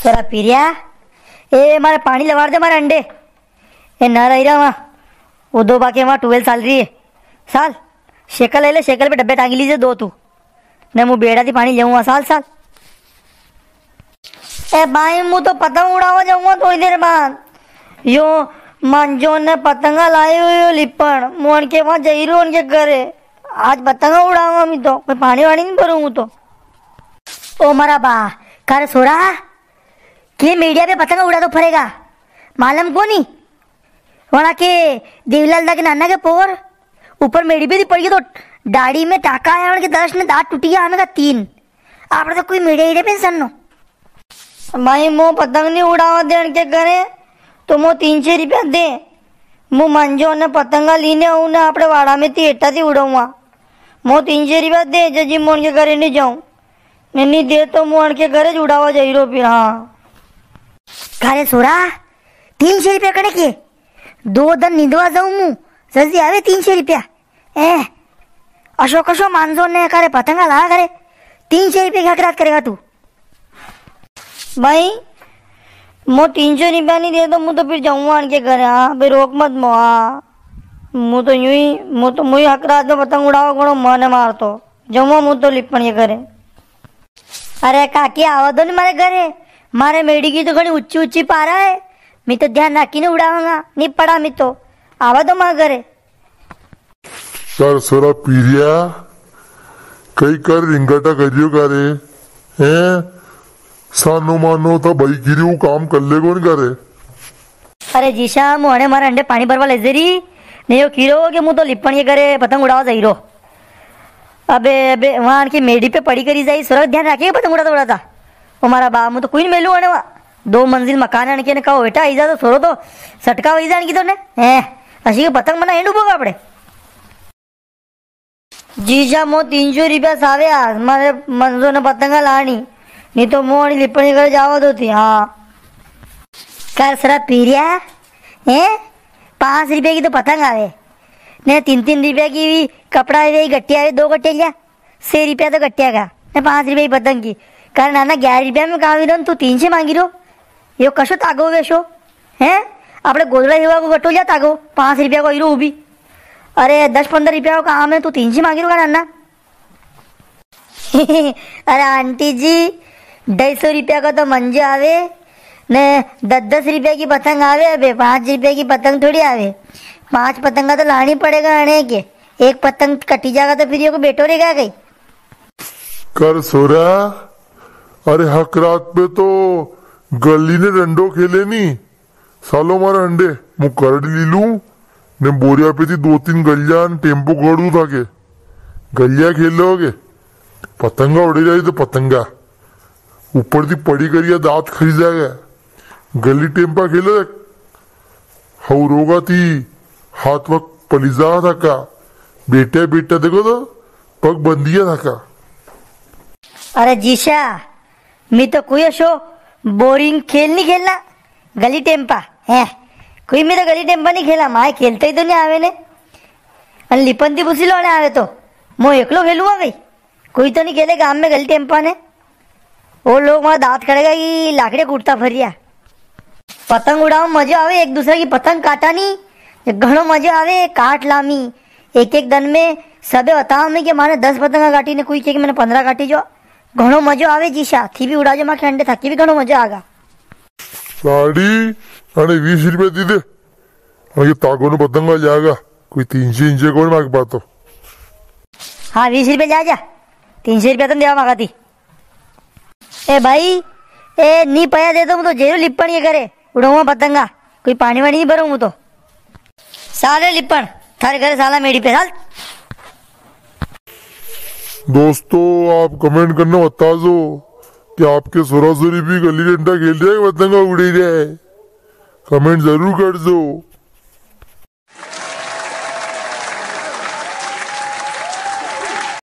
सोरा पीरिया ए मारे पानी लगा दे मारे अंडे ए ना रही रहा वहाँ वो दो बाकी वहाँ 12 साल रही है साल शेकल ले शेकल पे डब्बे टांगी लीजिए दो तू ने मुँह बेड़ा थी पानी ले साल साल ए भाई मुँह तो पतंग उड़ावा जाऊंगा थोड़ी देर बाद यो मंजो ने पतंगा लाई हुई लिपण मोहन के वहाँ जहीरो उनके घरे आज पतंगा उड़ाऊंगा मैं तो मैं पानी वानी नहीं भरूंगा तो ओ मरा बा कर सोरा के मीडिया पे पतंगा उड़ा तो फरेगा मालूम को नहीं वहाँ के देवीलाल दा के नाना के पोर ऊपर मेड़ी पे पड़ गई तो दाढ़ी में टाका आया उनके 10 ने दांत टूटी आने का 3 आप तो कोई मीडिया पे सन्नो भाई मो पतंग नहीं उड़ावा दे उनके घरे तो मो 300 रुपया दे मु मंजो ने पतंगा लीने उन्हें अपने वाड़ा में थी एटा थी उड़ाऊंगा मो 300 रुपया दे जजी मोहन के घरे नहीं जाऊं नहीं दे तो मोहन के घरे उड़ावा जाइरो फिर हाँ घरे सोरा 300 रुपया करे के 2 दिन नींदवा जाऊं मु जल्दी आवे 300 रुपया ए अशोक अशो मानजो ने करे पतंगा ला करे 300 रुपया क्या करात करेगा तू भाई मो 300 रुपया नहीं दे तो मु तो फिर जाऊंगा उनके घर हाँ फिर रोक मत मो मु तो यूं ही मुझे हक रात में पतंग उड़ाओ घणो मन मार तो जाऊंगा मु तो लिपण के घरे अरे काकी आवा दो नहीं मारे घरे मारे मेड़ी की तो घनी ऊंची ऊंची पारा है मैं तो ध्यान रखी नहीं उड़ाऊंगा नहीं पड़ा मैं तो आवा दो मारे घरे कर सोरा पीरिया कई कर रिंगटा करियो करे हैं सानो मानो तो भाई गिरी वो काम कर ले कौन करे अरे जीशा मुझे मारे अंडे पानी भरवा ले जरी नहीं हो कीरो के मुँह तो लिपण के करे पतंग उड़ावा जाइरो अबे अबे वहाँ की मेडी पे पड़ी करी जाई सुरक्षा ध्यान रखिएगा पतंग उड़ाता हमारा बा मुँह तो कोई नहीं मेलू आने वहाँ 2 मंजिल मकान आने के कहो बेटा आई जा तो सोरो तो सटका वही जाने की तो ने अशी के पतंग मना एंड उबोगा अपने जीशा मो 300 रुपया सावे आज मारे मंजो ने पतंगा लानी नहीं तो मोहनी लिपण के घर जावा दो थी हाँ कर सरा पीरिया हैं 5 रुपये की तो पतंग आवे ने 3-3 रुपया की भी कपड़ा आवे गट्टिया आवे 2 गट्टे लिया 6 रुपया तो गट्टिया का ने 5 रुपये की पतंग की कर नाना 11 रुपया में कहा रहो तू 300 मांगी रो यो कशो तागो वेशो हैं अपने गोदड़ा हिवा को गट्टो लिया तागो 5 रुपया को हीरो भी अरे 10-15 रुपया का काम है तू 300 मांगी रो का नाना अरे आंटी जी 250 रुपया का तो मंजे आवे ने 10-10 रुपया की पतंग आवे अबे 5 रुपया की पतंग थोड़ी आवे 5 पतंग का तो लानी पड़ेगा आने के एक पतंग कटी जाएगा तो फिर ये को बेटो रहेगा कहीं कर सोरा अरे हक रात पे तो गली ने डंडो खेले नी सालो मारे अंडे मु करड ली लू ने बोरिया पे थी 2-3 गलिया टेम्पो गड़ू था के गलिया खेल लोगे पतंगा उड़े जाए तो पतंगा ऊपर थी पड़ी करिया दांत खरीद जाएगा गली टेम्पा खेले हऊ रोगा थी हाथ वक्त पलिजा था का बेटा बेटा देखो तो पग बंदिया था का अरे जीशा मैं तो कोई शो बोरिंग खेल नहीं खेलना गली टेम्पा है कोई मेरा गली टेम्पा नहीं खेला माए खेलते ही तो नहीं आवे ने लिपन थी बुसी लोने आवे तो मो एकलो खेलूंगा गई कोई तो नहीं खेले गांव में गली टेम्पा ने वो लोग वहाँ दांत करेगा कि लाकड़े कूटता फरिया पतंग उड़ाओ मजा आवे एक दूसरे की पतंग काटा नहीं घणो मजा आवे काट लामी एक दिन में सबे बताओ मैं कि माने 10 पतंगा काटी ने कोई के मैंने 15 काटी जो घणो मजा आवे जीशा थी भी उड़ा जो माँ अंडे थकी भी घणो मजा आगा साड़ी अरे 20 रुपया दी दे ये तागो ने पतंगा जाएगा कोई 300 इंचे कौन मांग पातो हाँ 20 रुपये जा जा 300 रुपया तो देवा मांगा थी ए भाई ए नी पया दे दो तो जेरो लिपण ये करे उड़ाऊंगा पतंगा कोई पानी वानी नहीं भरूंगा तो साले लिपण थारे घरे साला मेड़ी पे साल दोस्तों आप कमेंट करना बता दो कि आपके सुरासुरी भी गली डंडा खेल रहे पतंगा उड़ी रहे कमेंट जरूर कर दो।